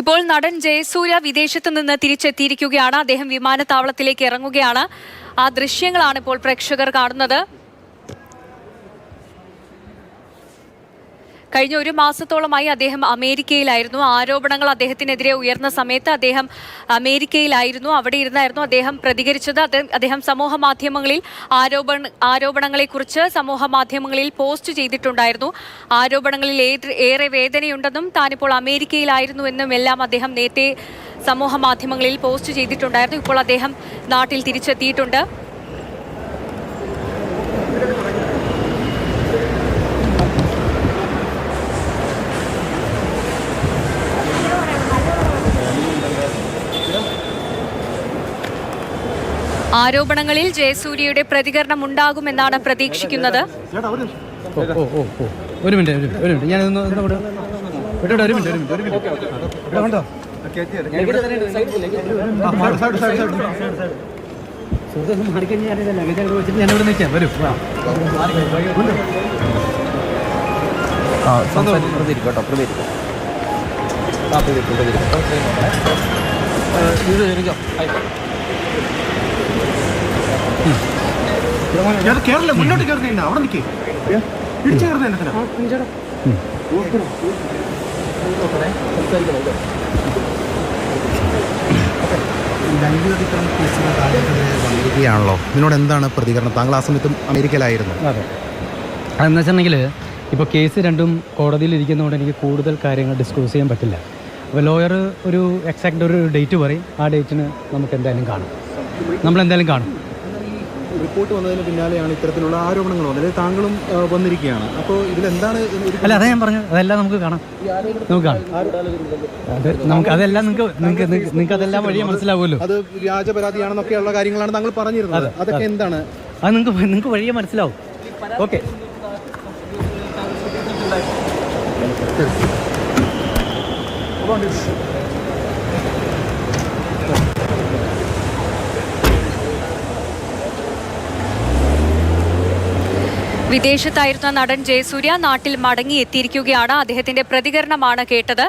ഇപ്പോൾ നടൻ ജയസൂര്യ വിദേശത്ത് നിന്ന് തിരിച്ചെത്തിയിരിക്കുകയാണ്. അദ്ദേഹം വിമാനത്താവളത്തിലേക്ക് ഇറങ്ങുകയാണ്. ആ ദൃശ്യങ്ങളാണ് ഇപ്പോൾ പ്രേക്ഷകർ കാണുന്നത്. കഴിഞ്ഞ ഒരു മാസത്തോളമായി അദ്ദേഹം അമേരിക്കയിലായിരുന്നു. ആരോപണങ്ങൾ അദ്ദേഹത്തിനെതിരെ ഉയർന്ന സമയത്ത് അദ്ദേഹം അമേരിക്കയിലായിരുന്നു. അവിടെ ഇരുന്നായിരുന്നു അദ്ദേഹം പ്രതികരിച്ചത്. അദ്ദേഹം സമൂഹ മാധ്യമങ്ങളിൽ ആരോപണങ്ങളെക്കുറിച്ച് സമൂഹ മാധ്യമങ്ങളിൽ പോസ്റ്റ് ചെയ്തിട്ടുണ്ടായിരുന്നു. ആരോപണങ്ങളിൽ ഏറെ വേദനയുണ്ടെന്നും താനിപ്പോൾ അമേരിക്കയിലായിരുന്നുവെന്നും എല്ലാം അദ്ദേഹം നേരത്തെ സമൂഹ മാധ്യമങ്ങളിൽ പോസ്റ്റ് ചെയ്തിട്ടുണ്ടായിരുന്നു. ഇപ്പോൾ അദ്ദേഹം നാട്ടിൽ തിരിച്ചെത്തിയിട്ടുണ്ട്. ആരോപണങ്ങളിൽ ജയസൂര്യയുടെ പ്രതികരണം ഉണ്ടാകുമെന്നാണ് പ്രതീക്ഷിക്കുന്നത്. ഒരു മിനിറ്റ് ഞാൻ കേരള മുന്നോട്ട് കയറുന്ന അവിടെ നിൽക്കേ പിടിച്ചു കയറുന്ന വന്നിരിക്കുകയാണല്ലോ. ഇതിനോട് എന്താണ് പ്രതികരണം? താങ്കൾ ആ സമയത്തും അമേരിക്കയിലായിരുന്നു. അതെ, അതെന്ന് വെച്ചിട്ടുണ്ടെങ്കിൽ ഇപ്പോൾ കേസ് രണ്ടും കോടതിയിൽ ഇരിക്കുന്നതുകൊണ്ട് എനിക്ക് കൂടുതൽ കാര്യങ്ങൾ ഡിസ്ക്ലോസ് ചെയ്യാൻ പറ്റില്ല. അപ്പോൾ ലോയർ ഒരു എക്സാക്റ്റ് ഒരു ഡേറ്റ് പറയും. ആ ഡേറ്റിന് നമുക്ക് എന്തായാലും കാണും, നമ്മളെന്തായാലും കാണും. റിപ്പോർട്ട് വന്നതിന് പിന്നാലെയാണ് ഇത്തരത്തിലുള്ള ആരോപണങ്ങൾ വന്നത്. താങ്കളും വന്നിരിക്കുകയാണ്. അപ്പോൾ ഇതിലെന്താണ്? അല്ല, അതാ ഞാൻ പറഞ്ഞു, അതെല്ലാം നമുക്ക് കാണാം. അതെല്ലാം നിങ്ങൾക്ക് അതെല്ലാം വഴിയെ മനസ്സിലാവുമല്ലോ. അത് വ്യാജ പരാതിയാണെന്നൊക്കെയുള്ള കാര്യങ്ങളാണ് താങ്കൾ പറഞ്ഞിരുന്നത്. അതൊക്കെ എന്താണ്? അത് നിങ്ങൾക്ക് വഴിയെ മനസ്സിലാവും. ഓക്കെ. വിദേശത്തായിരുന്ന നടൻ ജയസൂര്യ നാട്ടിൽ മടങ്ങി എത്തിയിരിക്കുകയാണ്. അദ്ദേഹത്തിന്റെ പ്രതികരണമാണ് കേട്ടത്.